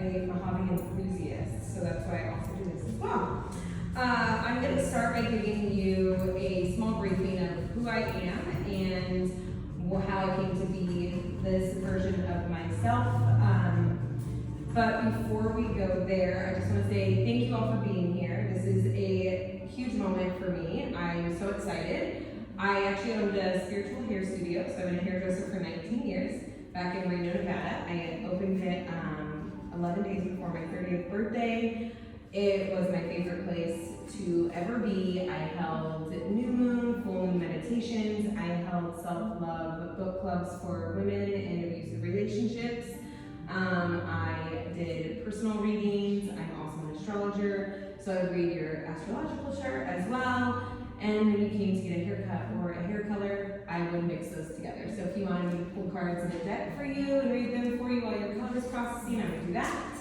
a mahogany enthusiast, so that's why I also do this as well. I'm going to start by giving you a small briefing of who I am and how I came to be this version of myself. But before we go there, I just want to say thank you all for being here. This is a huge moment for me. I'm so excited. I actually owned a spiritual hair studio, so I've been a hairdresser for 19 years back in Reno, Nevada. I had opened it 11 days before my 30th birthday. It was my favorite place to ever be. I held new moon, full moon meditations. I held self-love book clubs for women in abusive relationships. I did personal readings. I'm also an astrologer, so I would read your astrological chart as well. And when you came to get a haircut or a hair color, I would mix those together. So if you wanted me to pull cards in a deck for you and read them for you while your color is processing, I would do that.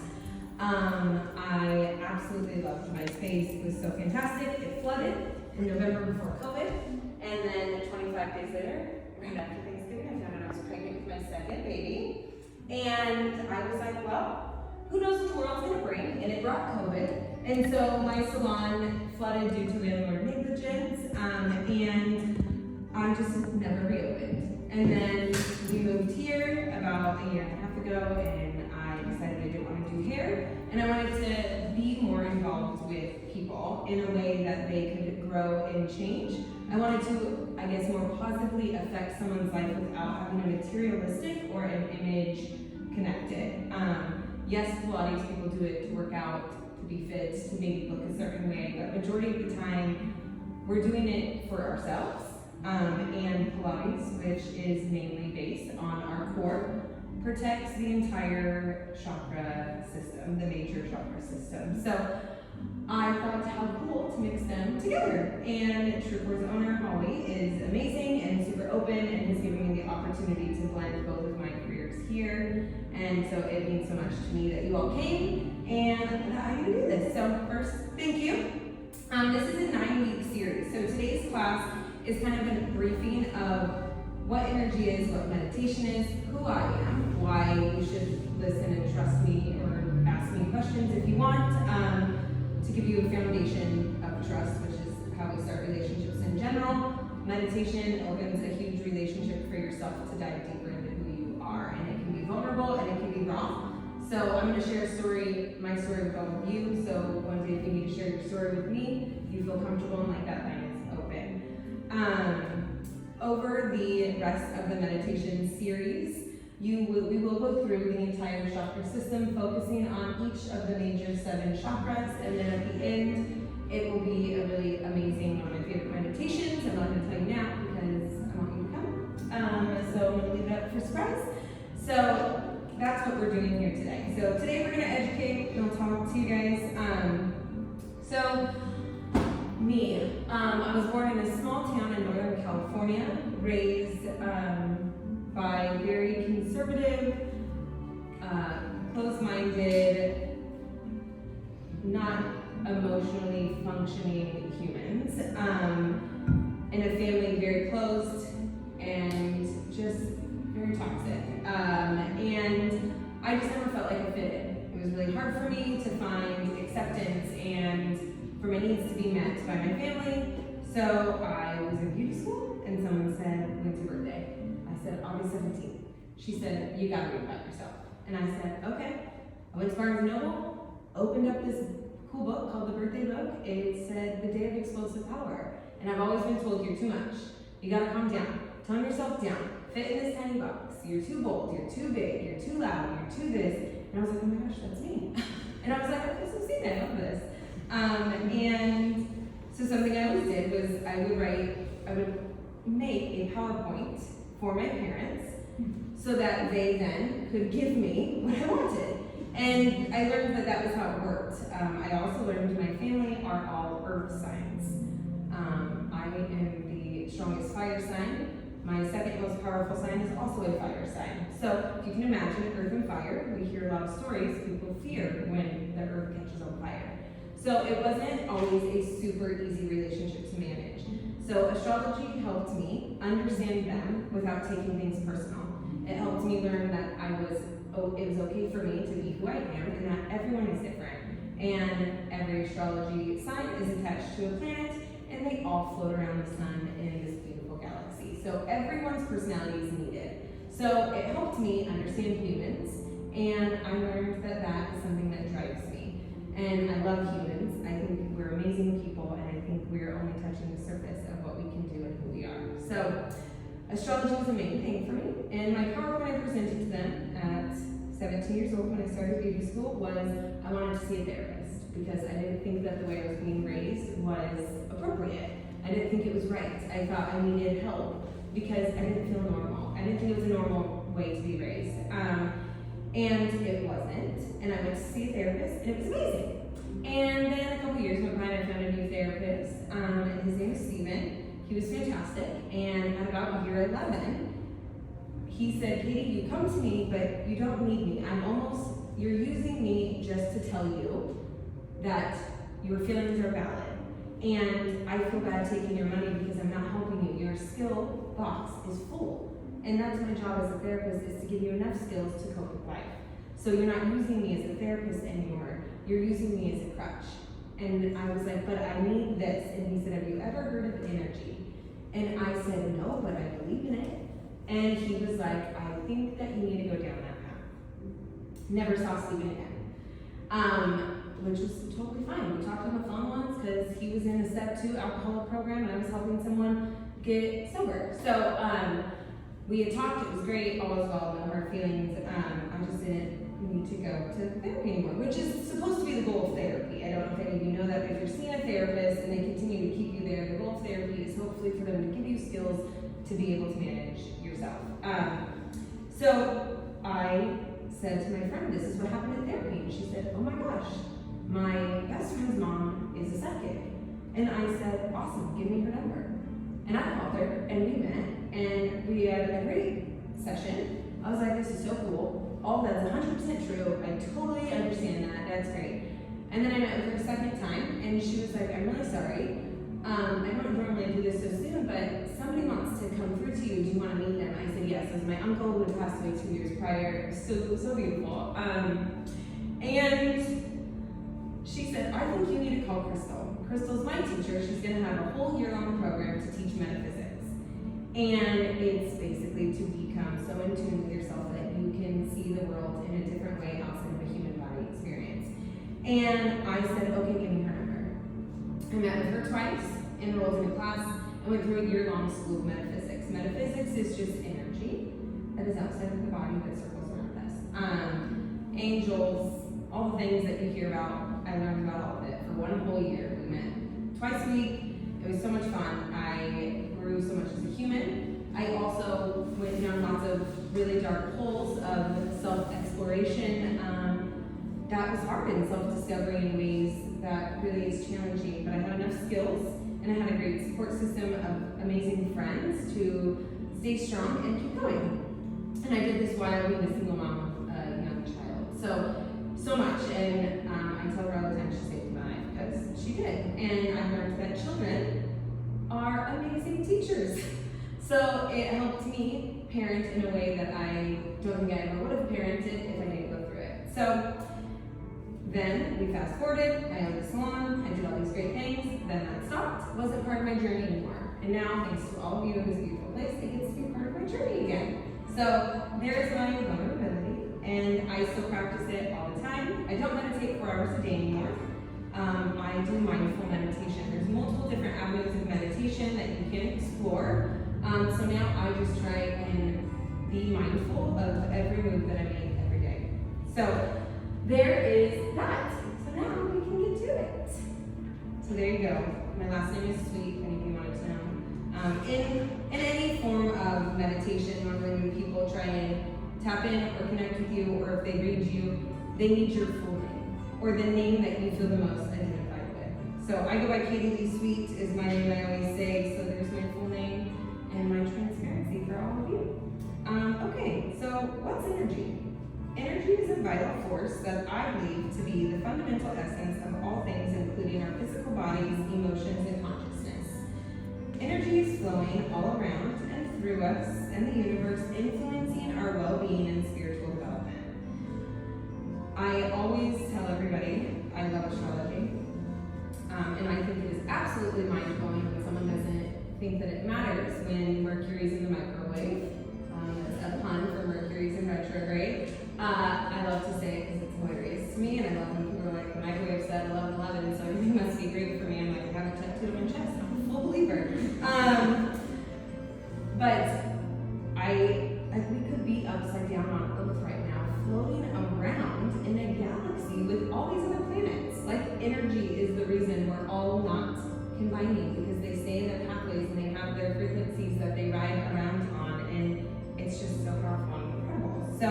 I absolutely loved my space. It was so fantastic. It flooded in November before COVID. And then 25 days later, right after Thanksgiving, I found out I was pregnant with my second baby. And I was like, well, who knows what the world's gonna bring? And it brought COVID. And so my salon flooded due to landlord negligence, and I just never reopened. And then we moved here about a year and a half ago, and I decided I didn't want to do hair, and I wanted to be more involved with people in a way that they could grow and change. I wanted to, I guess, more positively affect someone's life without having a materialistic or an image connected. Yes, Pilates people do it to work out, to be fit, to maybe look a certain way, but majority of the time we're doing it for ourselves. And Pilates, which is mainly based on our core, protects the entire chakra system, the major chakra system. So I thought how cool to mix them together. And Truecore's owner, Holly, is amazing and super open and has given me the opportunity to blend both of my careers here. And so it means so much to me that you all came and that I get to do this. So first, thank you. This is a 9-week series. So today's class is kind of a briefing of what energy is, what meditation is, who I am, why you should listen and trust me or ask me questions if you want, to give you a foundation of trust, which is how we start relationships in general. Meditation opens a huge relationship for yourself to dive deeper into who you are, and it can be vulnerable and it can be raw. So I'm going to share my story with all of you, so one day if you need to share your story with me, you feel comfortable and like that line is open. Over the rest of the meditation series, we will go through the entire chakra system, focusing on each of the major 7 chakras, and then at the end, it will be a really amazing, one of my favorite meditations. I'm not going to tell you now because I want you to come. So I'm going to leave it up for surprise. So that's what we're doing here today. So today we're going to educate and I'll talk to you guys. Me, I was born in a small town in Northern California, raised by very conservative, closed-minded, not emotionally functioning humans, in a family very closed and just very toxic. And I just never felt like I fit in. It was really hard for me to find acceptance and for my needs to be met by my family. So I was in beauty school and someone said, when's your birthday? I said, August 17th. She said, you gotta read about yourself. And I said, okay. I went to Barnes & Noble, opened up this cool book called The Birthday Book. It said, The Day of Explosive Power. And I've always been told, you're too much. You gotta calm down. Tone yourself down. Fit in this tiny box. You're too bold, you're too big, you're too loud, you're too this. And I was like, oh my gosh, that's me. And I was like, okay, so see, I love this. And so something I always did was I would make a PowerPoint for my parents so that they then could give me what I wanted. And I learned that that was how it worked. I also learned my family are all earth signs. I am the strongest fire sign. My second most powerful sign is also a fire sign. So if you can imagine earth and fire, we hear a lot of stories, people fear when the earth catches on fire. So it wasn't always a super easy relationship to manage. So astrology helped me understand them without taking things personal. It helped me learn that it was okay for me to be who I am and that everyone is different. And every astrology sign is attached to a planet and they all float around the sun in this beautiful galaxy. So everyone's personality is needed. So it helped me understand humans, and I learned that that is something that drives me. And I love humans. I think we're amazing people, and I think we're only touching the surface of what we can do and who we are. So astrology was a main thing for me, and my power when I presented to them at 17 years old when I started baby school was I wanted to see a therapist because I didn't think that the way I was being raised was appropriate. I didn't think it was right. I thought I needed help because I didn't feel normal. I didn't think it was a normal way to be raised. And it wasn't. And I went to see a therapist, and it was amazing. And then a couple years went by and I found a new therapist. His name is Steven. He was fantastic. And at about year 11, he said, Katie, you come to me, but you don't need me. You're using me just to tell you that your feelings are valid. And I feel bad taking your money because I'm not helping you. Your skill box is full. And that's my job as a therapist, is to give you enough skills to cope with life. So you're not using me as a therapist anymore. You're using me as a crutch. And I was like, but I need this. And he said, have you ever heard of energy? And I said, no, but I believe in it. And he was like, I think that you need to go down that path. Never saw Steven again. Which was totally fine. We talked on the phone once because he was in a step 2 alcoholic program and I was helping someone get sober. So we had talked, it was great, all was well, no hard feelings. I just didn't need to go to therapy anymore, which is supposed to be the goal of therapy. I don't know if any of you know that, but if you're seeing a therapist and they continue to keep you there, the goal of therapy is hopefully for them to give you skills to be able to manage yourself. So I said to my friend, this is what happened at therapy. And she said, oh my gosh, my best friend's mom is a psychic. And I said, awesome, give me her number. And I called her, and we met, and we had a great session. I was like, this is so cool. All that's 100% true. I totally understand that. That's great. And then I met with her a second time, and she was like, I'm really sorry. I don't normally do this so soon, but somebody wants to come through to you. Do you want to meet them? I said, yes. It was my uncle who had passed away 2 years prior. So beautiful. And she said, I think you need to call Crystal. Crystal's my teacher. She's going to have a whole year-long program to teach metaphysics. And it's basically to become so in tune with yourself that you can see the world in a different way outside of a human body experience. And I said, okay, give me her number. I met with her twice, enrolled in a class, and went through a year-long school of metaphysics. Metaphysics is just energy that is outside of the body that circles around us. Angels, all the things that you hear about, I learned about all of it for 1 whole year. We met twice a week. It was so much fun. I grew so much as a human. I also went down lots of really dark holes of self-exploration. That was hard in self-discovery in ways that really is challenging, but I had enough skills and I had a great support system of amazing friends to stay strong and keep going. And I did this while being a single mom of a young child. So much, and I tell her all the time she saved my life because she did. And I learned that children are amazing teachers. So it helped me parent in a way that I don't think I ever would have parented if I didn't go through it. So then we fast forwarded, I owned a salon, I did all these great things, then that stopped, wasn't part of my journey anymore. And now, thanks to all of you in this beautiful place, it gets to be part of my journey again. So there's my vulnerability, and I still practice it all the time. I don't meditate 4 hours a day anymore. I do mindful meditation. There's multiple different avenues of meditation that you can explore. So now I just try and be mindful of every move that I make every day. So there is that. So now we can get to it. So there you go. My last name is Sweet, if any of you wanted to know. In any form of meditation, normally when people try and tap in or connect with you, or if they read you, they need your full name, or the name that you feel the most identified with. So I go by Katie Lee Sweet is my name I always say, so there's my full name and my transparency for all of you. Okay, so what's energy? Energy is a vital force that I believe to be the fundamental essence of all things, including our physical bodies, emotions, and consciousness. Energy is flowing all around and through us and the universe influencing our well-being and spiritual development. I always tell everybody I love astrology, and I think it is absolutely mind-blowing when someone doesn't think that it matters when Mercury's in the microwave. That's a pun for Mercury's in retrograde. I love to say it because it's hilarious to me, and I love when people are like, the microwave said 11:11, so everything must be great for me. I'm like, I have it tattooed on my chest. I'm a full believer. But we could be upside down on Earth right now, floating around in a galaxy with all these other planets. Like, energy is the reason we're all not combining, because they stay in their pathways and they have their frequencies that they ride around on, and it's just so powerful and incredible. So,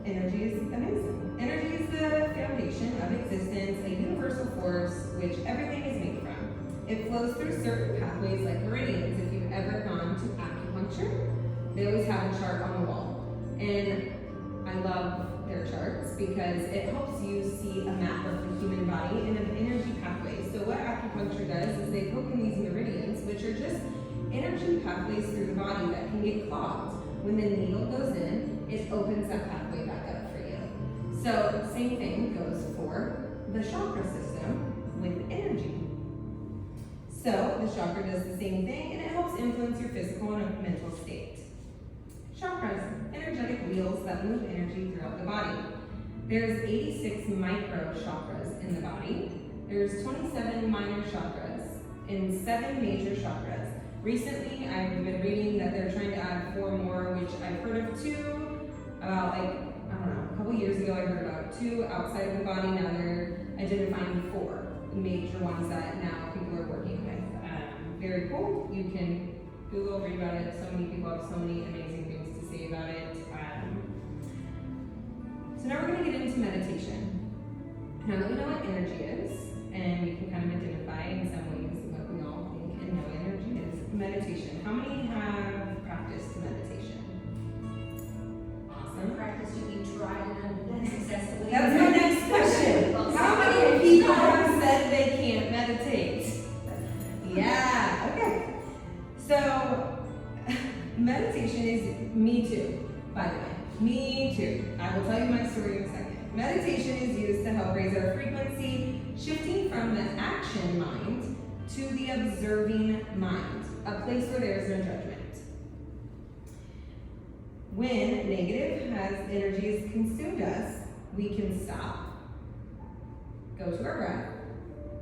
energy is amazing. Energy is the foundation of existence, a universal force which everything is made from. It flows through certain pathways like meridians. If you've ever gone to acupuncture, they always have a chart on the wall. And I love their charts because it helps you see a map of the human body and of energy pathways. So what acupuncture does is they poke in these meridians, which are just energy pathways through the body that can get clogged. When the needle goes in, it opens that pathway back up for you. So same thing goes for the chakra system with energy. So the chakra does the same thing, and it helps influence your physical and mental state. Chakras, energetic wheels that move energy throughout the body. There's 86 micro chakras in the body. There's 27 minor chakras and 7 major chakras. Recently, I've been reading that they're trying to add 4 more, which I've heard of 2 about, a couple years ago I heard about 2 outside of the body. Now they're identifying 4 major ones that now people are working with. Very cool. You can Google, read about it. So many people have so many amazing things to say about it. So now we're going to get into meditation. Now that we know what energy is, and we can kind of identify in some ways what we all think and know energy is, meditation. How many have practiced meditation? Awesome. Practice you can try and unsuccessfully. That's my next question. How many people have said they can't meditate? Yeah, okay. So, meditation is me too, by the way. Me too. I will tell you my story in a second. Meditation is used to help raise our frequency, shifting from the action mind to the observing mind, a place where there is no judgment. When negative energies consumed us, we can stop, go to our breath,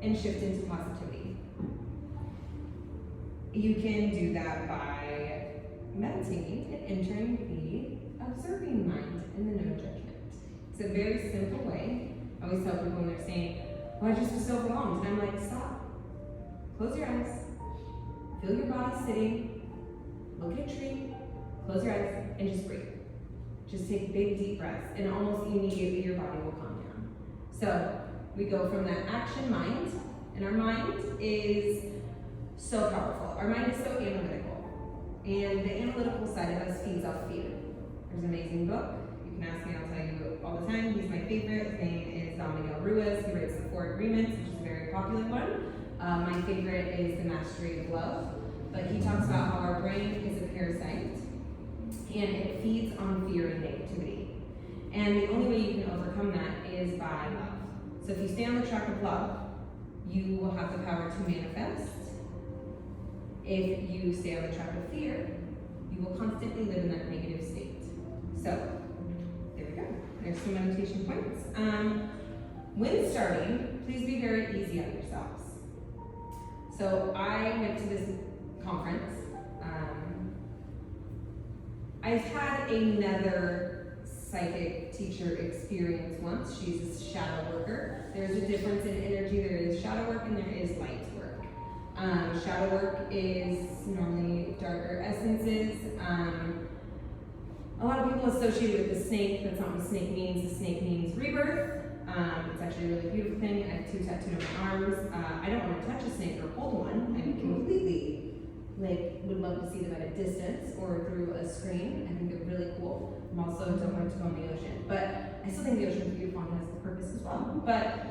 and shift into positivity. You can do that by meditating and entering the observing mind and the no judgment. It's a very simple way. I always tell people when they're saying, well, I just was so overwhelmed. And I'm like, stop. Close your eyes. Feel your body sitting. Look at a tree. Close your eyes and just breathe. Just take big, deep breaths, and almost immediately your body will calm down. So we go from that action mind, and our mind is so powerful. Our mind is so analytical, and the analytical side of us feeds off fear. There's an amazing book. You can ask me, I'll tell you all the time. He's my favorite. His name is Don Miguel Ruiz. He writes the 4 Agreements, which is a very popular one. My favorite is The Mastery of Love. But he talks about how our brain is a parasite, and it feeds on fear and negativity. And the only way you can overcome that is by love. So if you stay on the track of love, you will have the power to manifest. If you stay on the track of fear, you will constantly live in that negative state. So, there we go. There's some meditation points. When starting, please be very easy on yourselves. So I went to this conference. I've had another psychic teacher experience once. She's a shadow worker. There's a difference in energy. There is shadow work and there is light work. Shadow work is normally darker essences. A lot of people associate it with the snake. That's not what snake means. The snake means rebirth. It's actually a really beautiful thing. I have 2 tattooed on my arms. I don't want to touch a snake or hold one. I completely would love to see them at a distance or through a screen. I think they're really cool. I'm also don't like to go in the ocean, but I still think the ocean is beautiful and has a purpose as well. But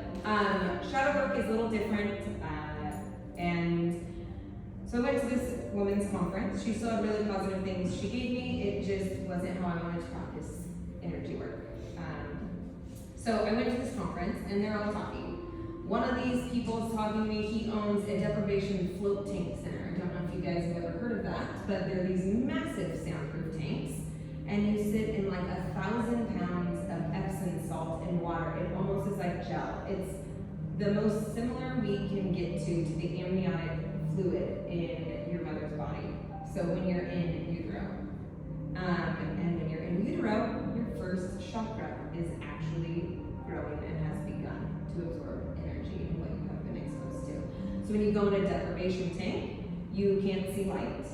shadow work is a little different, and so I went to this women's conference. She still had really positive things she gave me. It just wasn't how I wanted to practice energy work. So I went to this conference and they're all talking. One of these people is talking to me. He owns a deprivation float tank center. I don't know if you guys have ever heard of that, but they're these massive soundproof tanks, and you sit in like 1,000 pounds of Epsom salt and water. It almost is like gel. It's the most similar we can get to the amniotic fluid in your mother's body. So when you're in utero, and when you're in utero, your first chakra is actually growing and has begun to absorb energy and what you have been exposed to. So when you go in a deprivation tank, you can't see light.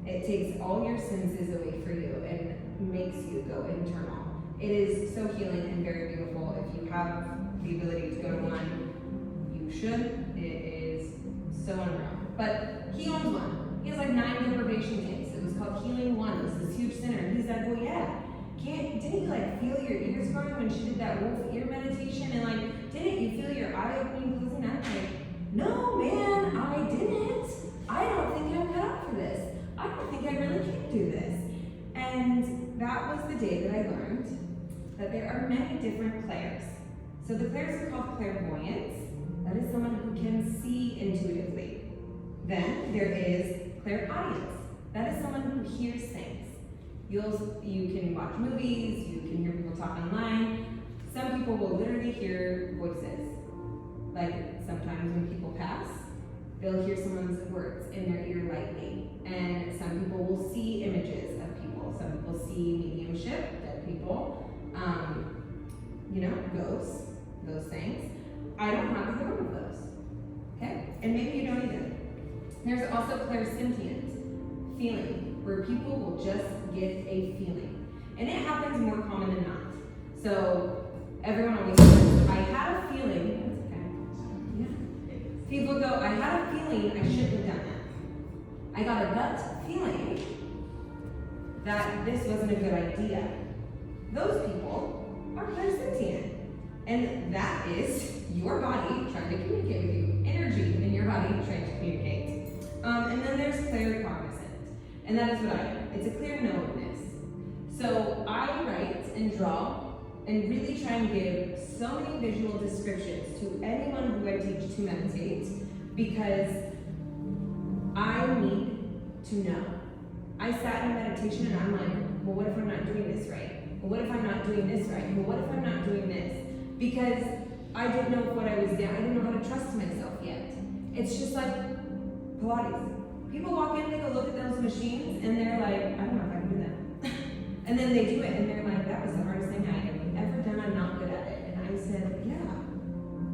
It takes all your senses away for you and makes you go internal. It is so healing and very beautiful. If you have the ability to go to one, you should. It is so unreal. But he owns one. He has like 9 deprivation tanks. It was called Healing One. It was this huge center. And he's like, well, yeah. Didn't you like feel your ears growing when she did that wolf ear meditation? And like, didn't you feel your eye opening, closing? I'm like, no, man, I didn't. I don't think I'm cut out for this. I don't think I really can do this. And that was the day that I learned that there are many different clairs. So the clairs are called clairvoyants. That is someone who can see intuitively. Then there is clairaudience. That is someone who hears things. You can watch movies, you can hear people talk online. Some people will literally hear voices. Like sometimes when people pass, they'll hear someone's words in their ear lightly. And some people will see images of people. Some people see mediumship, dead people, ghosts, those things. I don't have either one of those. Okay? And maybe you don't either. There's also clairsentient feeling, where people will just get a feeling. And it happens more common than not. So everyone always says, I had a feeling. That's okay. Yeah. People go, I had a feeling I shouldn't have done that. I got a gut feeling that this wasn't a good idea. Those people are clairsentient. And that is your body trying to communicate with you. Energy in your body trying to communicate. And then there's claircognizant. And that is what I am. It's a clear knowingness. So I write and draw and really try and give so many visual descriptions to anyone who I teach to meditate, because I need to know. I sat in a meditation and I'm like, well, what if I'm not doing this right? Well, what if I'm not doing this right? Well, what if I'm not doing this? Because I didn't know what I was doing. I didn't know how to trust myself yet. It's just like Pilates. People walk in, they go look at those machines, and they're like, I don't know if I can do that. And then they do it, and they're like, that was the hardest thing I have ever done. I'm not good at it. And I said, yeah,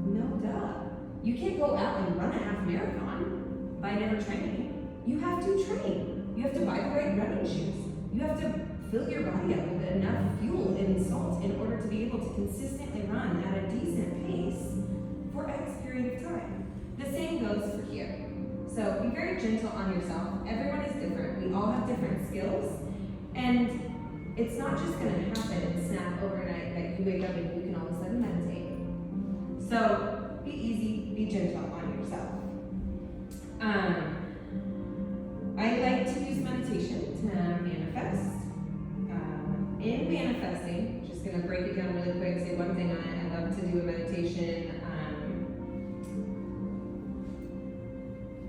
no duh. You can't go out and run a half marathon by never training. You have to train. You have to buy the right running shoes. You have to fill your body up with enough fuel and salt in order to be able to consistently run at a decent pace for X period of time. The same goes for here. So be very gentle on yourself. Everyone is different. We all have different skills. And it's not just going to happen and snap overnight that you wake up and you can all of a sudden meditate. So be easy, be gentle on yourself. I like to use meditation to manifest. In manifesting, just going to break it down really quick, say one thing on it. I love to do a meditation.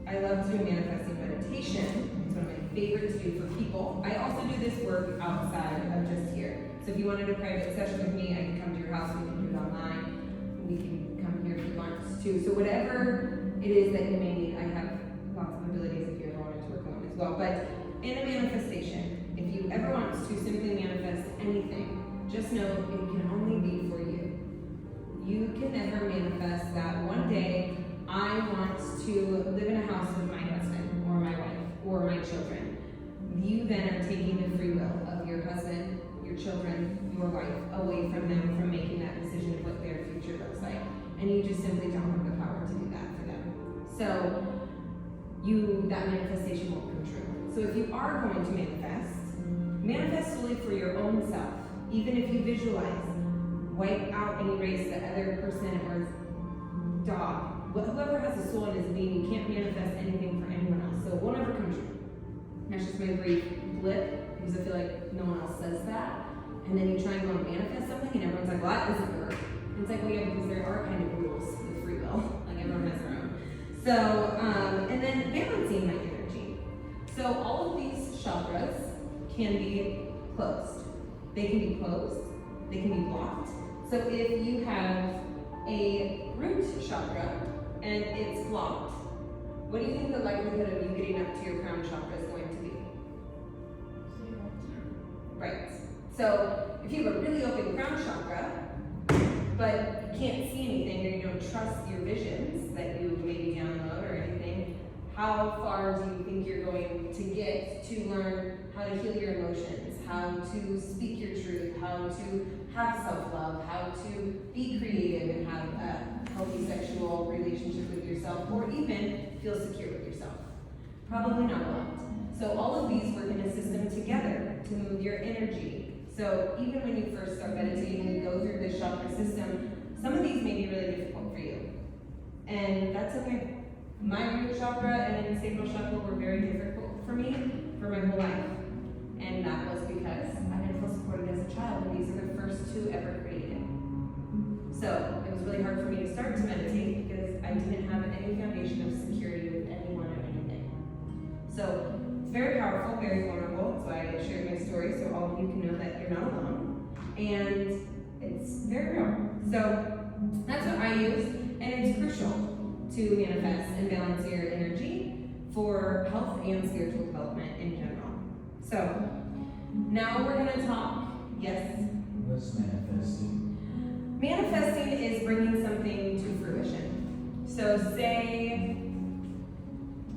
I love to do manifesting meditation. It's one of my favorites to do for people. I also do this work outside of just here. So if you wanted a private session with me, I can come to your house, we can do it online. We can come here if you want to. So whatever it is that you may need, I have lots of abilities if you ever wanted to work alone as well. But in a manifestation, if you ever want to simply manifest anything, just know it can only be for you. You can never manifest that one day I want to live in a house with my husband or my wife or my children. You then are taking the free will of your husband, your children, your wife away from them from making that decision of what their future looks like. And you just simply don't have the power to do that for them. So that manifestation won't come true. So if you are going to manifest solely for your own self. Even if you visualize, wipe out and erase the other person or dog. Whoever has a soul in his being, you can't manifest anything for anyone else, so it won't ever come true. That's just my brief blip, because I feel like no one else says that. And then you try and go and manifest something, and everyone's like, well, that doesn't work. And it's like, well, yeah, because there are kind of rules with free will. Like, everyone has their own. So, and then balancing my energy. So all of these chakras can be closed. They can be closed. They can be blocked. So if you have a root chakra and it's blocked, what do you think the likelihood of you getting up to your crown chakra is going to be? Right. So if you have a really open crown chakra, but you can't see anything or you don't trust your visions that you maybe download or anything, how far do you think you're going to get to learn how to heal your emotions, how to speak your truth, how to have self-love, how to be creative and have a healthy sexual relationship with yourself, or even feel secure with yourself? Probably not a lot. So all of these work in a system together to move your energy. So even when you first start meditating and you go through this chakra system, some of these may be really difficult for you. And that's okay. My root chakra and sacral chakra were very difficult for me for my whole life. And that was because I didn't feel supported as a child, and these are the first two ever created. So it was really hard for me to start to meditate because I didn't have any foundation of security with anyone or anything. So it's very powerful, very vulnerable. That's why I shared my story, so all of you can know that you're not alone. And it's very real. So that's what I use, and it's crucial to manifest and balance your energy for health and spiritual development in general. So now we're going to talk. Yes? What's manifesting? Manifesting is bringing something to fruition. So say,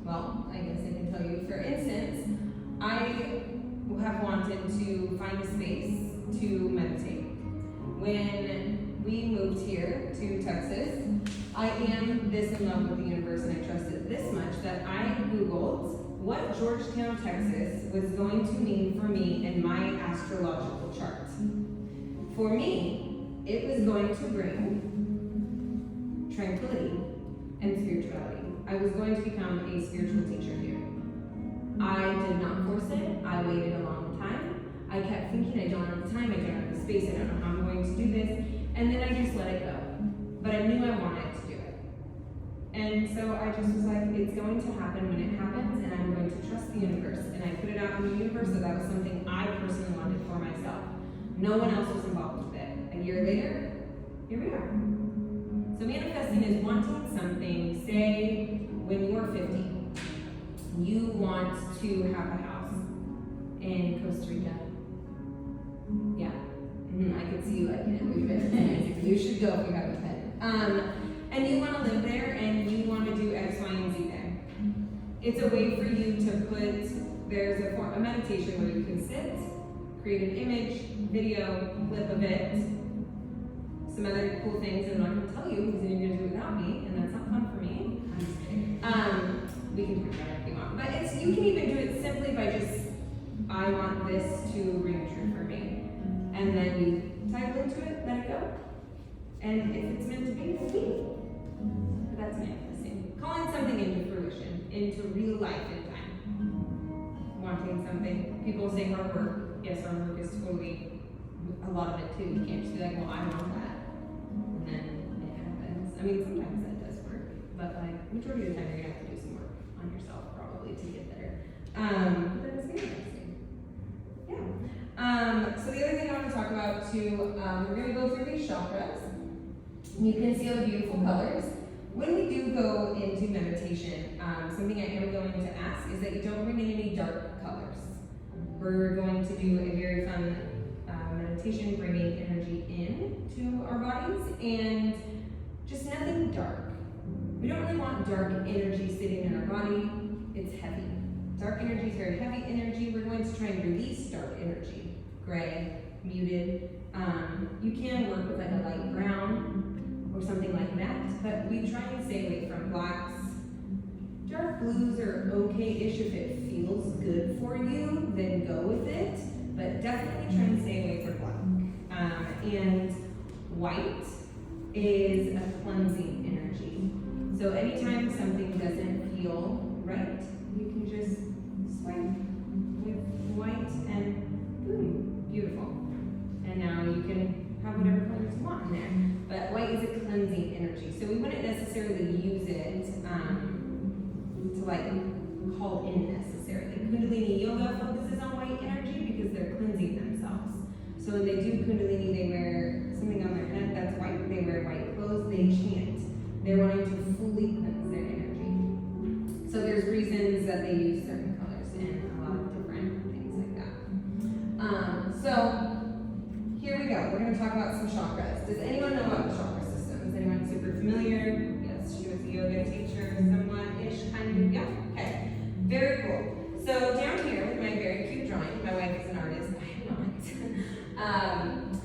well, I guess I can tell you, for instance, I have wanted to find a space to meditate. When we moved here to Texas, I am this in love with the universe, and I trust it this much that I Googled what Georgetown, Texas was going to mean for me in my astrological chart. For me, it was going to bring tranquility and spirituality. I was going to become a spiritual teacher here. I did not force it. I waited a long time. I kept thinking, I don't have the time, I don't have the space, I don't know how I'm going to do this. And then I just let it go. But I knew I wanted to do it. And so I just was like, it's going to happen when it happens, and I'm going to trust the universe. And I put it out in the universe, so that was something I personally wanted for myself. No one else was involved with it. A year later, here we are. So manifesting is wanting something, say, when you're 50, you want to have a house in Costa Rica. Yeah. I can see you like, you should go if you have a pen. And you want to live there, and you want to do X, Y, and Z there. It's a way for you to put, there's a form of meditation where you can sit, create an image, video, clip of it, some other cool things, and I'm not going to tell you because then you're going to do it without me, and that's not fun for me. I'm just kidding. We can do that if you want. But it's, you can even do it simply by just, I want this to ring true for me. And then you type into it, let it go. And if it's meant to be, it's be. That's manifesting. Calling something into fruition, into real life in time. Wanting something. People say hard work. Yes, hard work is totally a lot of it too. You can't just be like, well, I want that. And then it happens. I mean, sometimes that does work. But like, majority of the time, you're going to have to do some work on yourself probably to get there. But then it's manifesting. Yeah. So the other thing I want to talk about too, we're going to go through these chakras. You can see all the beautiful colors. When we do go into meditation, something I am going to ask is that you don't bring in any dark colors. We're going to do a very fun meditation, bringing energy into our bodies, and just nothing dark. We don't really want dark energy sitting in our body. It's heavy. Dark energy is very heavy energy. We're going to try and release dark energy. Gray, muted. You can work with like a light brown or something like that, but we try and stay away from blacks. Dark blues are okay-ish if it feels good for you, then go with it, but definitely try and stay away from black. And white is a cleansing energy. So anytime something doesn't feel right, you can just swipe with white and boom, beautiful. And now you can have whatever colors you want in there. But white is a cleansing energy, so we wouldn't necessarily use it to like call in necessarily. Kundalini yoga focuses on white energy because they're cleansing themselves. So when they do Kundalini, they wear something on their head that's white. They wear white clothes. They chant. They're wanting to fully cleanse their energy. So there's reasons that they use certain colors and a lot of different things like that. So here we go. We're going to talk about some chakras. Does anyone know about the chakra system? Is anyone super familiar? Yes, she was a yoga teacher, somewhat-ish, kind of. Yeah, okay. Very cool. So down here with my very cute drawing, my wife is an artist, I am not.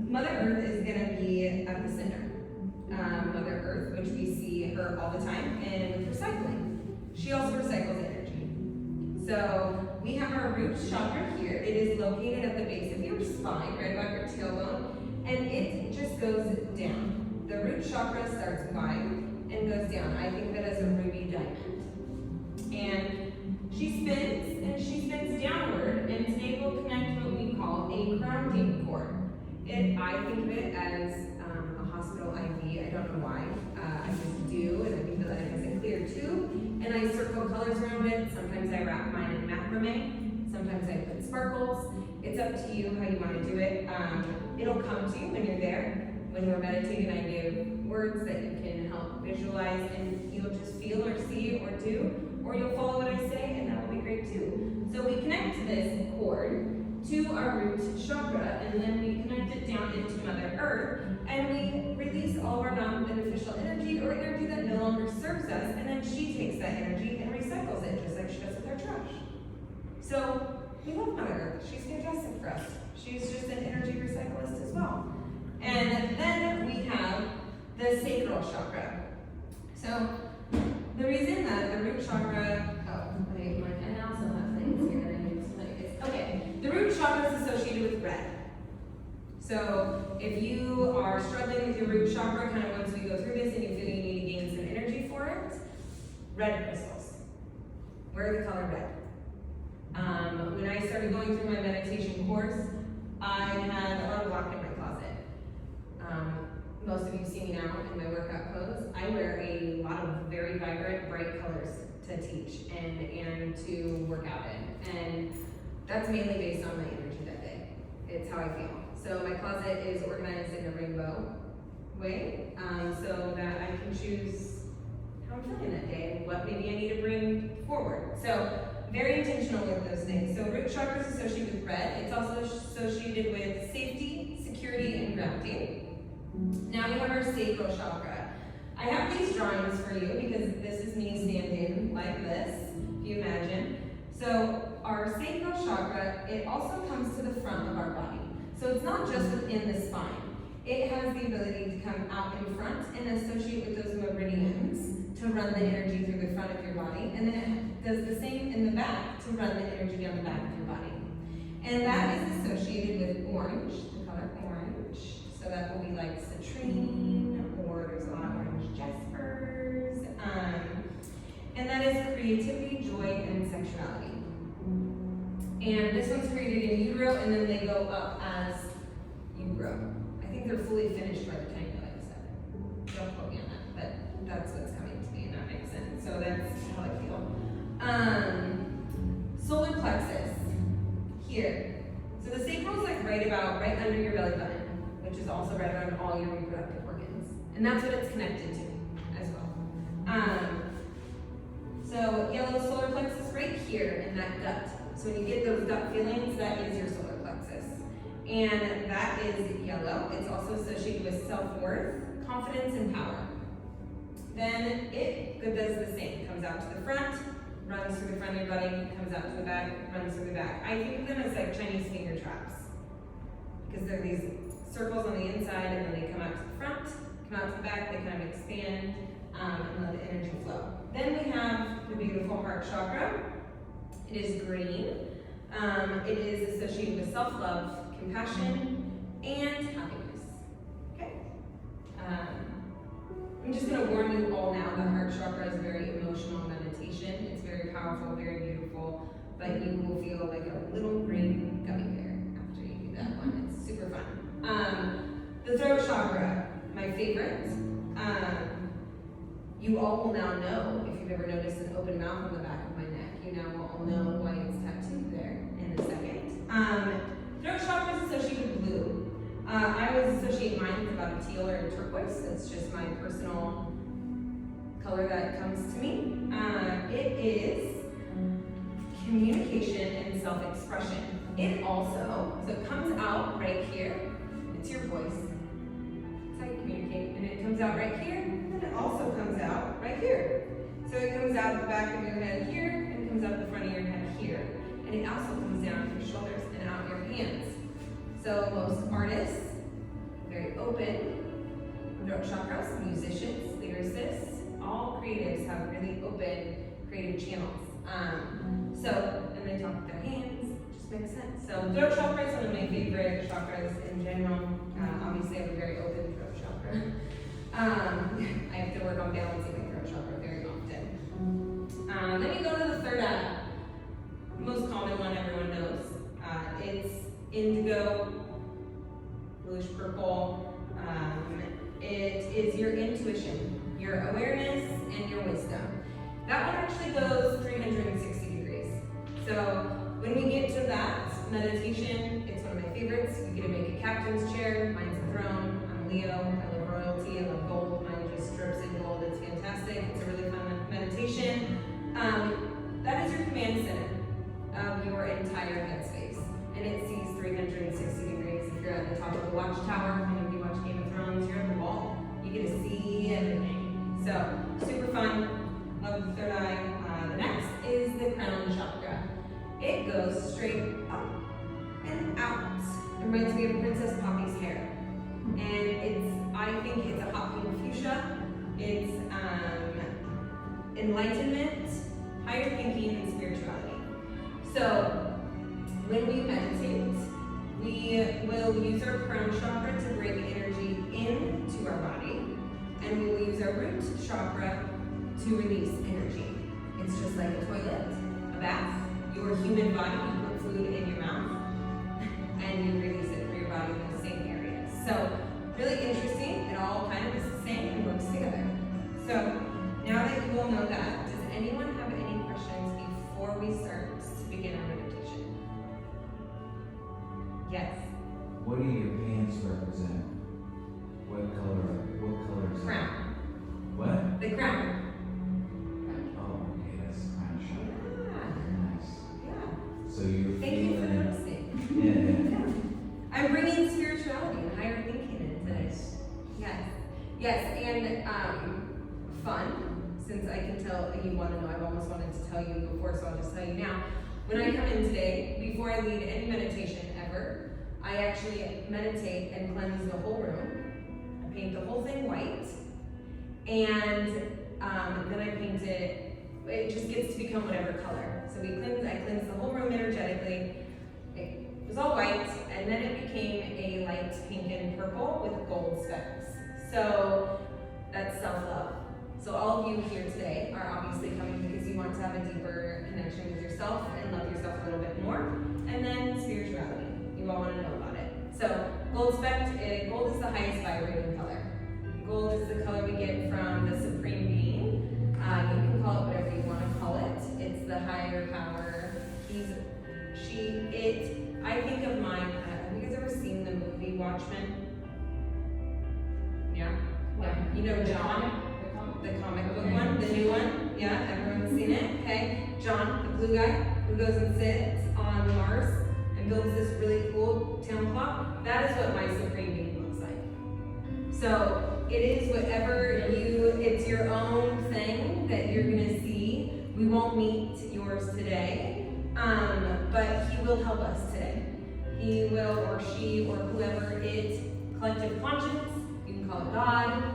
Mother Earth is going to be at the center. Mother Earth, which we see her all the time, and with recycling. She also recycles energy. So we have our root chakra here. It is located at the base of your spine, right above your tailbone, and it just goes down. The root chakra starts wide and goes down. I think that as a ruby diamond. And she spins downward, and today we'll connect what we call a grounding cord. I think of it as a hospital IV. I don't know why. I just do, and I think that it has a clear tube, and I circle colors around it. Sometimes I wrap mine in macrame. Sometimes I put sparkles. It's up to you how you want to do it. It'll come to you when you're there. When we're meditating, I give words that you can help visualize, and you'll just feel or see or do, or you'll follow what I say, and that will be great too. So we connect this cord to our root chakra, and then we connect it down into Mother Earth, and we release all of our non-beneficial energy or energy that no longer serves us, and then she takes that energy and recycles it, just like she does with our trash. So we love Mother Earth. She's fantastic for us. She's just an energy recyclist as well. And then we have the sacral chakra. So the reason that the root chakra, and I also have things here that I need to tell you guys. Okay, the root chakra is associated with red. So if you are struggling with your root chakra, kind of once we go through this and you feel you need to gain some energy for it, red crystals. Wear the color red. When I started going through my meditation course, I had a lot of black in my closet. Most of you see me now in my workout clothes. I wear a lot of very vibrant, bright colors to teach and to work out in. And that's mainly based on my energy that day. It's how I feel. So my closet is organized in a rainbow way, so that I can choose how I'm feeling that day and what maybe I need to bring forward. So very intentional with those things. So root chakra is associated with red. It's also associated with safety, security, and grounding. Now we have our sacral chakra. I have these drawings for you because this is me standing like this, if you imagine. So our sacral chakra, it also comes to the front of our body. So it's not just within the spine. It has the ability to come out in front and associate with those meridians to run the energy through the front of your body. And then it does the same in the back to run the energy down the back of your body. And that is associated with orange, the color orange. So that will be like citrine, or there's a lot of orange jaspers. And that is creativity, joy, and sexuality. And this one's created in utero, and then they go up as you grow. I think they're fully finished by the time you're like 7. Don't quote me on that, but that's what's coming to me, and that makes sense. So that's how I feel. Solar plexus, here. So the sacral is like right under your belly button, which is also right around all your reproductive organs. And that's what it's connected to as well. So yellow solar plexus right here in that gut. So when you get those gut feelings, that is your solar plexus. And that is yellow. It's also associated with self-worth, confidence, and power. Then it does the same. It comes out to the front, runs through the front of your body, comes out to the back, runs through the back. I think of them as like Chinese finger traps. Because they're these circles on the inside, and then they come out to the front, come out to the back, they kind of expand, and let the energy flow. Then we have the beautiful heart chakra. It is green. It is associated with self-love, compassion, and happiness. Okay? I'm just going to warn you all now, the heart chakra is very emotional meditation. It's very powerful, very beautiful. but you will feel like a little green gummy bear after you do that one. It's super fun. The throat chakra, my favorite. You all will now know, if you've ever noticed an open mouth on the back of my neck, you now will all know why it's tattooed there in a second. Throat chakra is associated with blue. I always associate mine with about a teal or a turquoise. It's just my personal color that comes to me. It is communication and self-expression. It also, so it comes out right here. It's your voice. It's how you communicate. And it comes out right here, and it also comes out right here. So it comes out the back of your head here, and it comes out the front of your head here. And it also comes down your shoulders and out your hands. So most artists, very open, throat chakras, musicians, lyricists, all creatives have really open creative channels. And they talk with their hands, just makes sense. So throat chakra is one of my favorite chakras in general. Obviously I have a very open throat chakra. I have to work on balancing my throat chakra very often. Then we go to the third eye. Most common one everyone knows. It's indigo, bluish purple. It is your intuition, your awareness, and your wisdom. That one actually goes 360 degrees. So when we get to that meditation, it's one of my favorites. You get to make a captain's chair. Mine's a throne. I'm Leo. I love royalty. I love gold. Mine just drips in gold. It's fantastic. It's a really fun meditation. That is your command center of your entire headspace. And it sees 360 degrees. If you're at the top of the watchtower, and if you watch Game of Thrones, you're at the wall. You get to see everything. So, super fun. Love the third eye. The next is the crown chakra. It goes straight up and out. It reminds me of Princess Poppy's hair. And I think it's a hot pink fuchsia. It's enlightenment, higher thinking, and spirituality. So, when we meditate, we will use our crown chakra to bring energy into our body, and we will use our root chakra to release energy. It's just like a toilet, a bath, your human body. You put food in your mouth, and you release it through your body in the same areas. So, really interesting. It all kind of is the same and works together. So, now that you all know that, does anyone have any questions before we start to begin our meditation? Yes. What do your pants represent? What color is it? Crown. What? The crown. Oh, okay, that's the crown chakra. Yeah. Very nice. Yeah. So you're Thank you for feeling. noticing. Yeah. I'm bringing spirituality and higher thinking into this. Yes. Yes, and fun, since I can tell you want to know, I've almost wanted to tell you before, so I'll just tell you now. When I come in today, before I lead any meditation ever, I actually meditate and cleanse the whole room. I paint the whole thing white, and then I paint it, it just gets to become whatever color. So I cleanse the whole room energetically. It was all white, and then it became a light pink and purple with gold specks. So that's self-love. So all of you here today are obviously coming because you want to have a deeper connection with yourself and love yourself a little bit more. And then spirituality. You all want to know about it. So gold is the highest vibrating color. Gold is the color we get from the Supreme Being. You can call it whatever you want to call it. It's the higher power. I think of mine, have you guys ever seen the movie Watchmen? Yeah? Yeah. You know John? The comic book one, the new one. Yeah, everyone's seen it. Okay. John, the blue guy who goes and sits on Mars and builds this really cool town clock. That is what my Supreme Being looks like. So it is whatever it's your own thing that you're gonna see. We won't meet yours today, but he will help us today. He will, or she, or whoever it, collective conscience, you can call it God.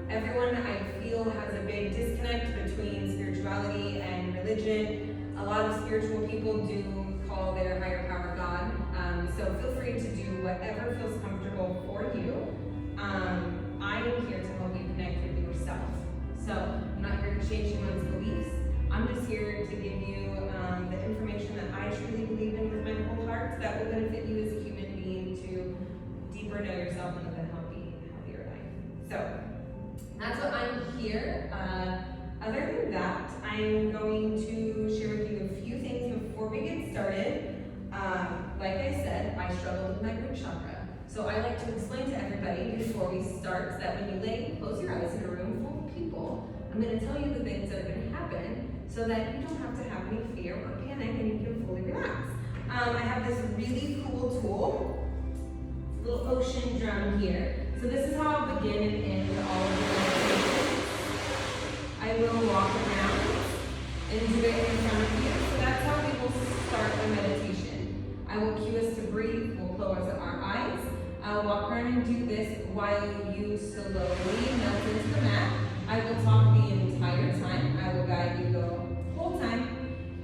Everyone, I feel, has a big disconnect between spirituality and religion. A lot of spiritual people do call their higher power God. So feel free to do whatever feels comfortable for you. I am here to help you connect with yourself. So I'm not here to change anyone's beliefs. I'm just here to give you the information that I truly believe in with my whole heart that will benefit you as a human being to deeper know yourself and live a healthier life. So that's what I'm here. Other than that, I'm going to share with you a few things before we get started. Like I said, I struggle with my root chakra. So I like to explain to everybody before we start that when you close your eyes in a room full of people, I'm going to tell you the things that are going to happen so that you don't have to have any fear or panic and you can fully relax. I have this really cool tool, little ocean drum here. So this is how I'll begin and end all of the meditations. I will walk around and do it in front of you. So that's how we will start the meditation. I will cue us to breathe. We'll close our eyes. I'll walk around and do this while you slowly melt into the mat. I will talk the entire time. I will guide you the whole time.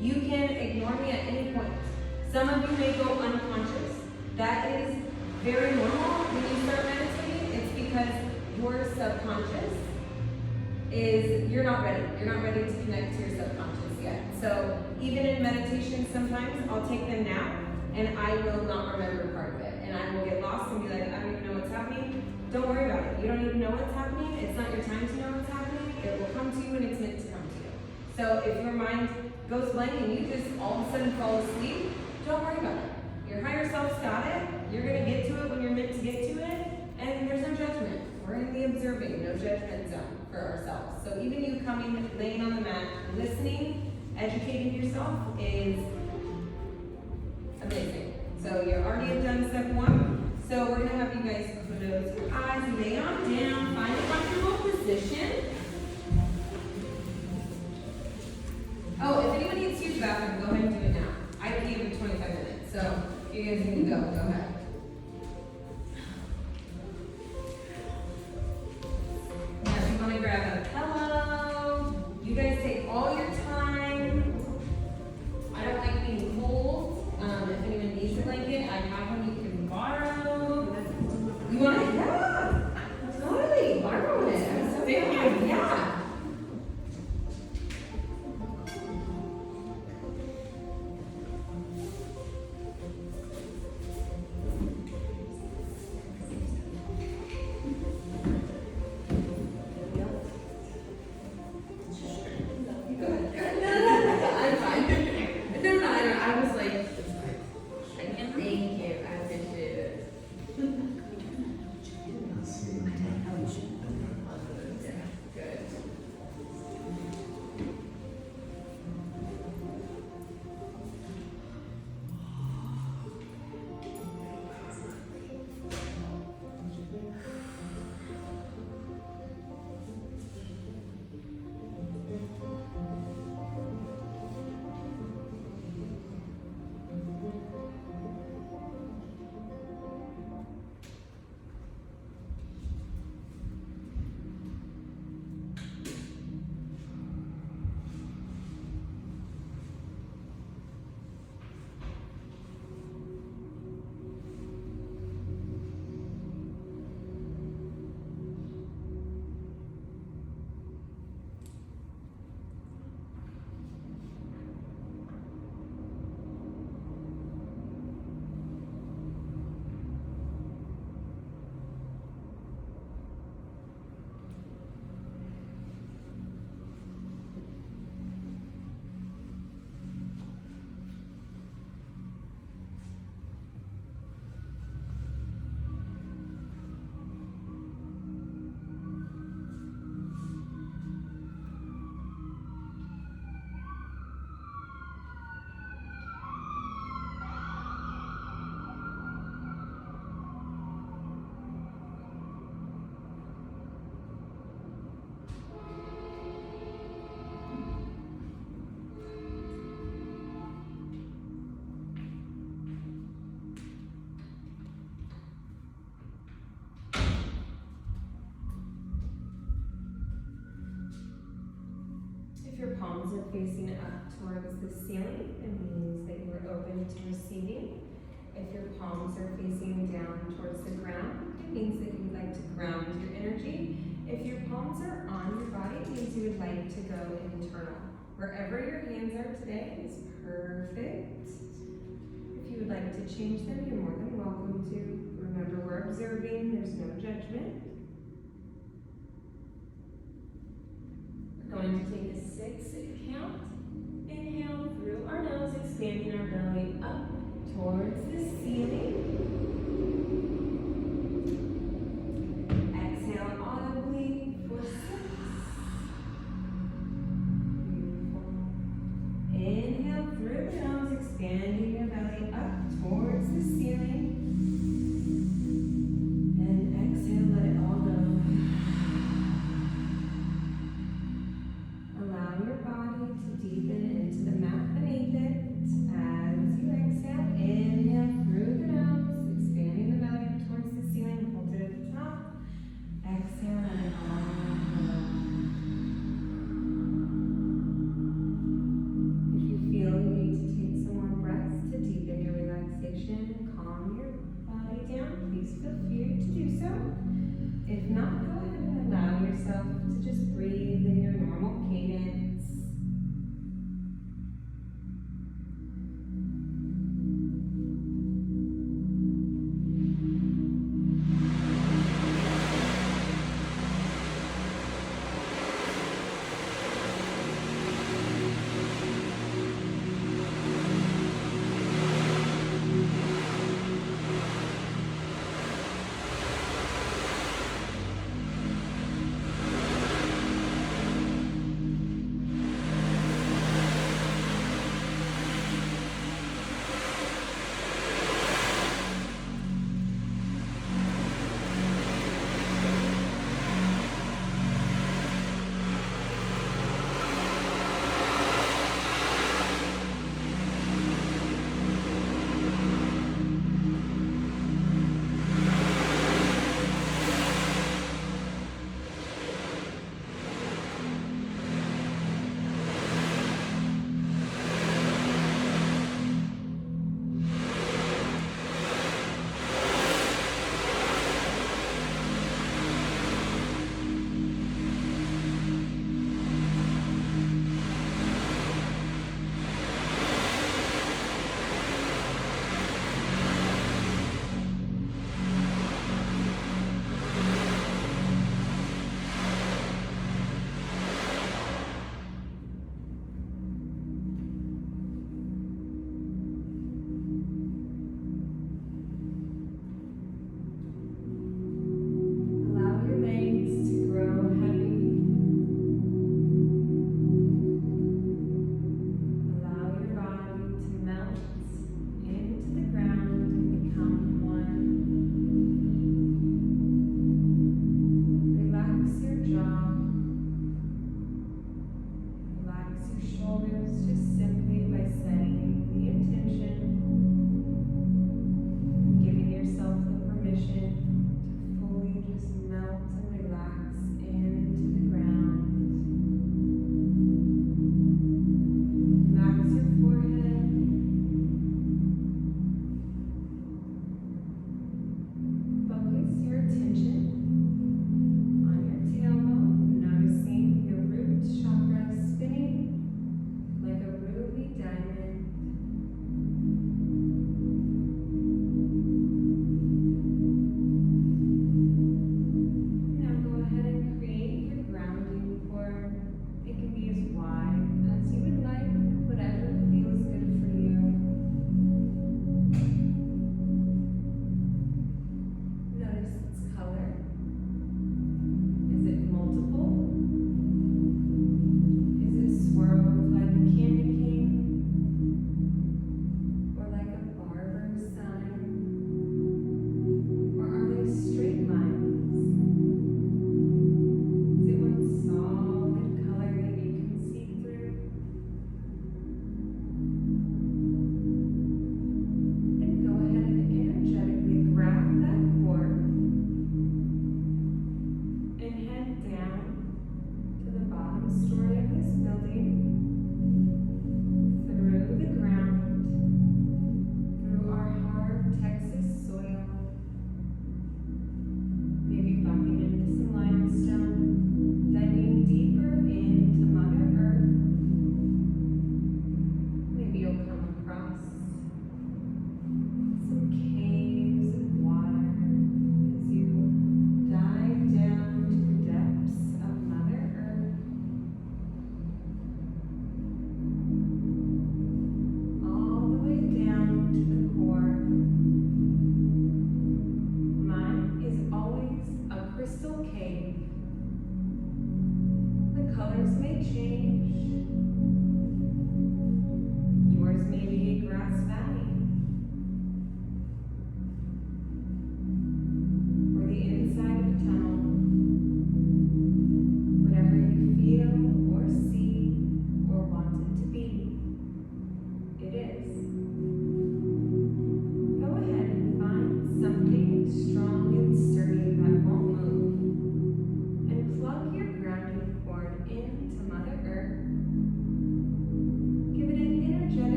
You can ignore me at any point. Some of you may go unconscious. That is very normal when you start meditating. It's because your subconscious you're not ready. You're not ready to connect to your subconscious yet. So even in meditation, sometimes I'll take them now and I will not remember part of it. And I will get lost and be like, I don't even know what's happening. Don't worry about it. You don't even know what's happening. It's not your time to know what's happening. It will come to you when it's meant to come to you. So if your mind goes blank and you just all of a sudden fall asleep, don't worry about it. Your higher self's got it. You're going to get to it when you're meant to get to it. And there's no judgment. We're in the observing, no judgment zone for ourselves. So even you coming, laying on the mat, listening, educating yourself is amazing. So you already have done step one. So we're gonna have you guys close your eyes, lay on down, find a comfortable position. Oh, if anyone needs to use the bathroom, go ahead and do it now. I pee every 25 minutes, so if you guys need to go ahead. Grab a pillow. You guys take all your time. I don't like being cold. If anyone needs a blanket, I have one you can borrow. You want it? Yeah. Totally. Borrow it. I'm so glad. Yeah. If your palms are facing up towards the ceiling, it means that you are open to receiving. If your palms are facing down towards the ground, it means that you would like to ground your energy. If your palms are on your body, it means you would like to go internal. Wherever your hands are today is perfect. If you would like to change them, you're more than welcome to. Remember, we're observing, there's no judgment. We're going to take a 6 count. Inhale through our nose, expanding our belly up towards the ceiling. Exhale audibly for 6. Beautiful. Inhale through the nose, expanding your belly up towards the ceiling. And exhale, let it all go. Allow your body to deepen into the mat beneath it. As you exhale, inhale through the nose,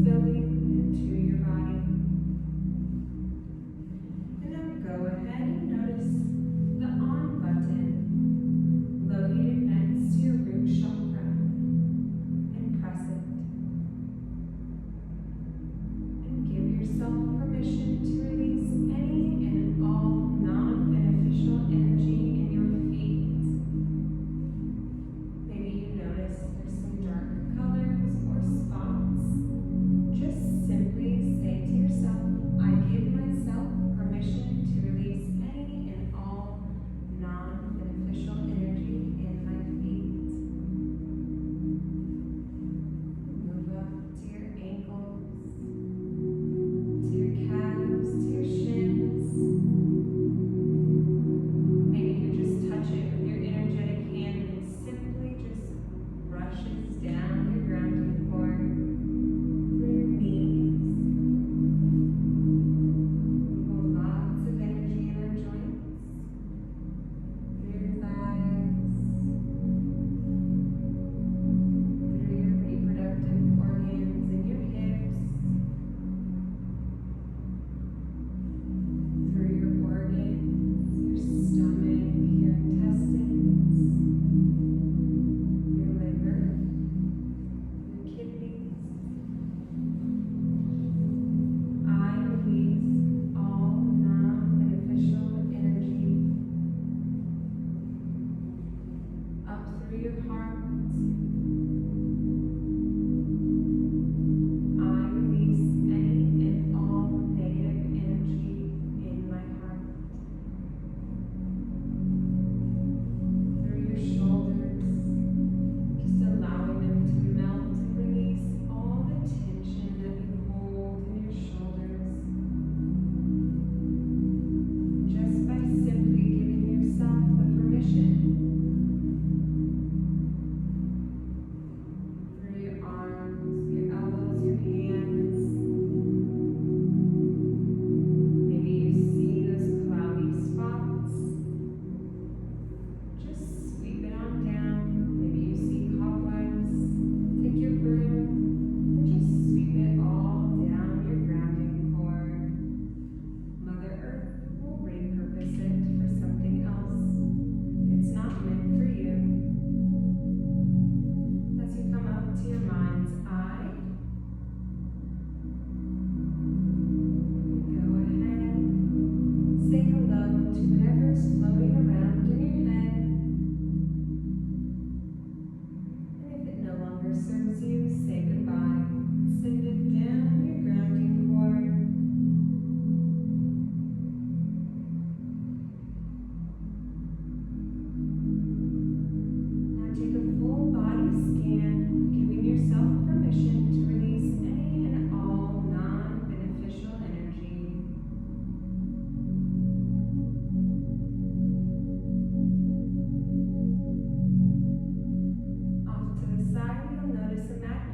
building into your body. And now go ahead and notice the on button located next to your root chakra and press it. And give yourself permission to release any and all non-beneficial energy in your feet. Maybe you notice there's some dark colors or spots. Just simply say to yourself, I give myself permission to release any and all non-beneficial energy in my feet. Move up to your ankles, to your calves, to your shins. Maybe you just touch it with your energetic hand and it simply just brushes down your grounding cord through your knees. We hold lots of energy in our joints, through your thighs, through your reproductive organs and your hips, through your organs, your stomach, your intestines, your liver, your kidneys. I release all non-beneficial energy up through your heart. I release any and all negative energy in my heart. Through your shoulders, just allowing them to melt and release all the tension that you hold in your shoulders. Just by simply giving yourself the permission. Through your arms, your elbows, your hands. Maybe you see those cloudy spots. Just sweep it on down. Maybe you see cobwebs. Take your broom and just sweep it all down your grounding cord. Mother Earth will repurpose it for something else. It's not meant for you. As you come up to your mind's eye, go ahead, say hello to whatever's floating around in your head. And if it no longer serves you, say goodbye. Send it down your grounding cord. Now take a full body scan, giving yourself permission to release any and all non-beneficial energy. Off to the side, you'll notice a mat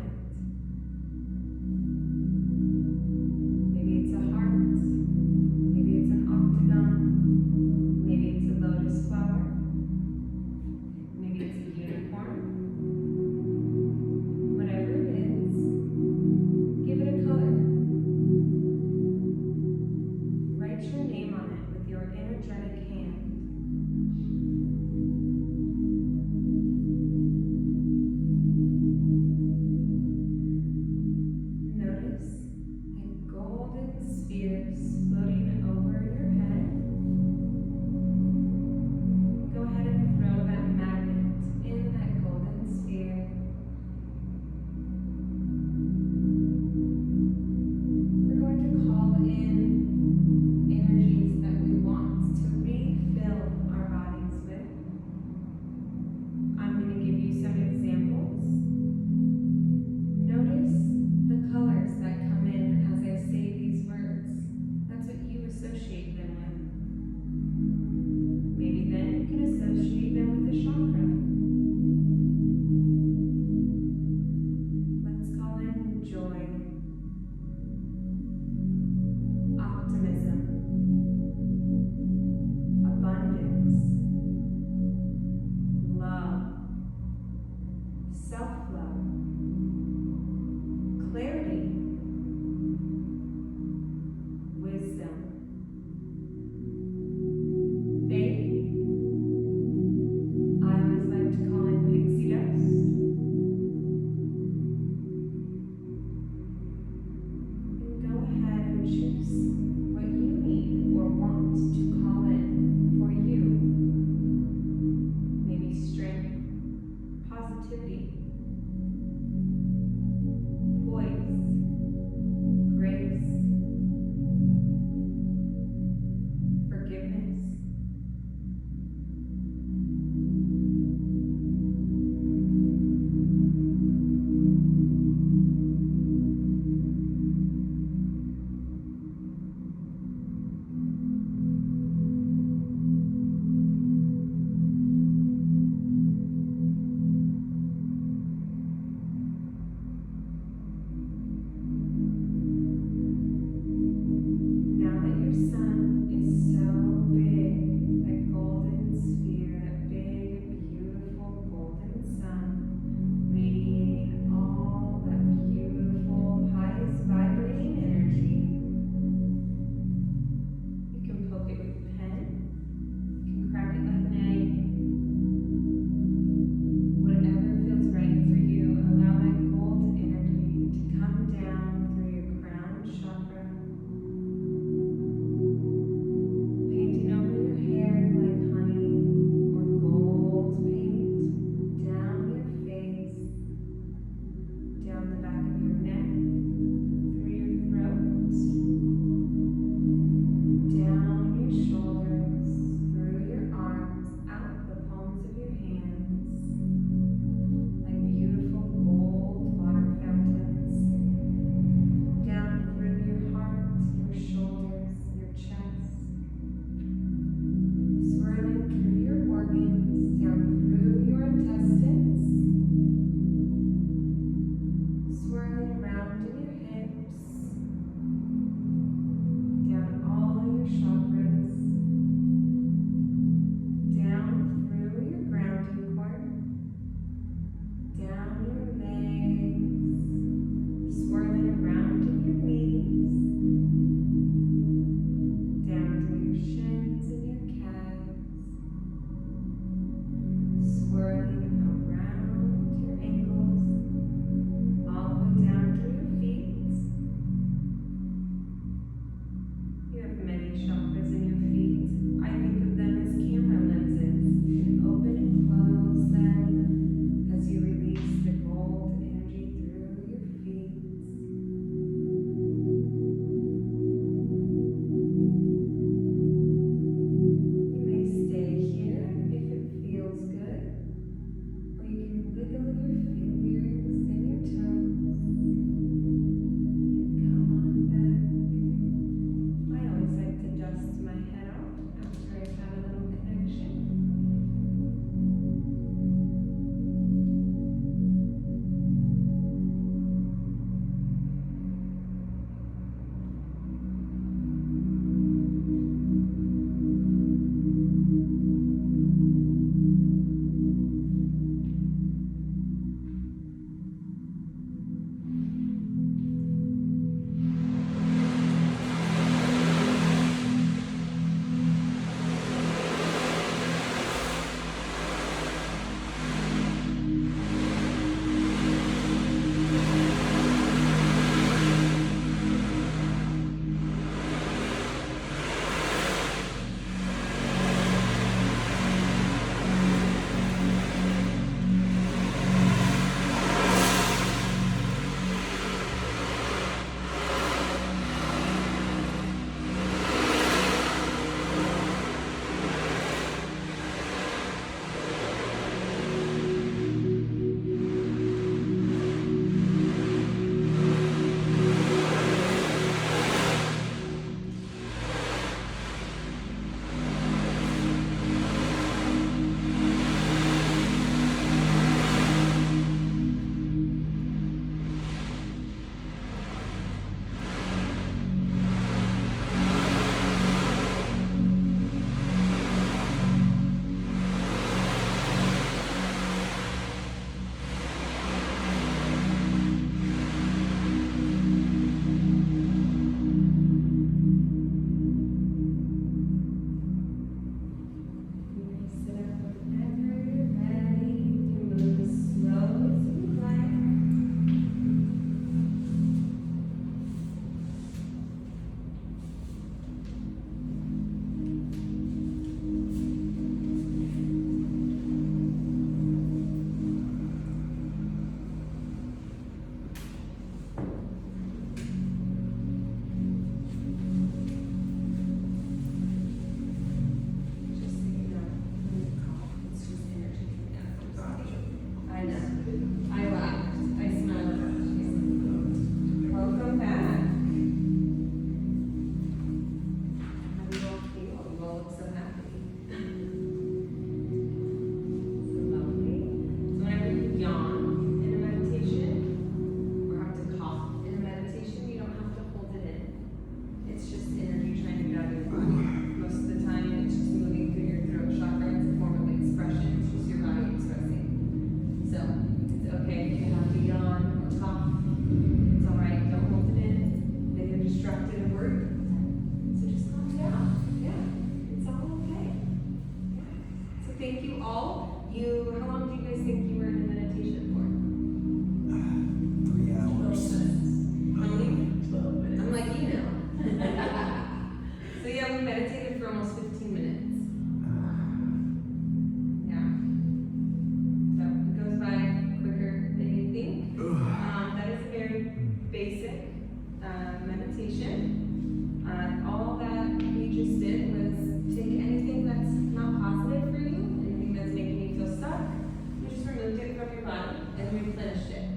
replenished it.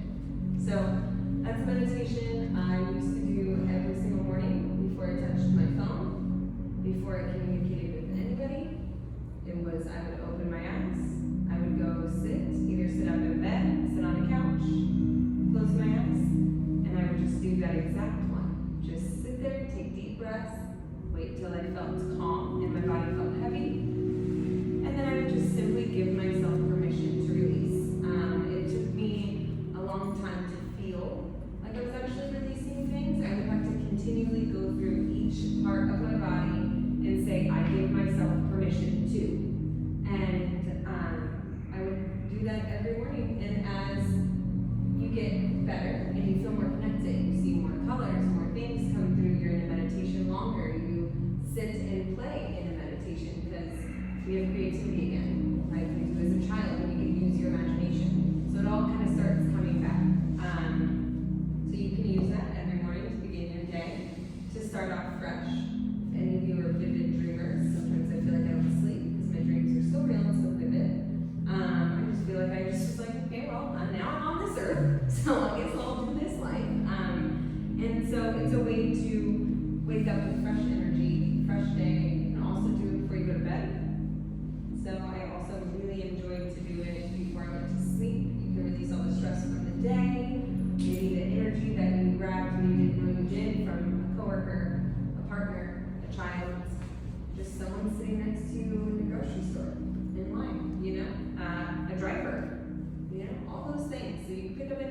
So that's a meditation I used to do every single morning before I touched my phone, before I communicated with anybody. It was, I would open my eyes, I would go either sit up in bed, sit on a couch, close my eyes, and I would just do that exact one. Just sit there, take deep breaths, wait till I felt calm and my body felt heavy, and then I would just simply give myself permission to release. It took me a long time to feel like I was actually releasing things. I would have to continually go through each part of my body and say, I give myself permission to. And I would do that every morning. And as you get better and you feel more connected, you see more colors, more things come through, you're in a meditation longer, you sit and play in a meditation because we have creativity again, like we do as a child, when you can use your imagination. So it all kind of starts coming back. So you can use that every morning to begin your day, to start off fresh. If any of you are vivid dreamers, sometimes I feel like I don't sleep because my dreams are so real and so vivid. I just feel like I just was like, okay, well, now I'm on this earth, so I guess I'll do this life. And so it's a way to wake up with fresh energy, fresh day, and also do it before you go to bed. So I also really enjoyed to do it before I went to sleep. You can release all the stress from the day, maybe the energy that you grabbed when you didn't know you did from a coworker, a partner, a child, just someone sitting next to you in the grocery store, in line, a driver, all those things. So you pick up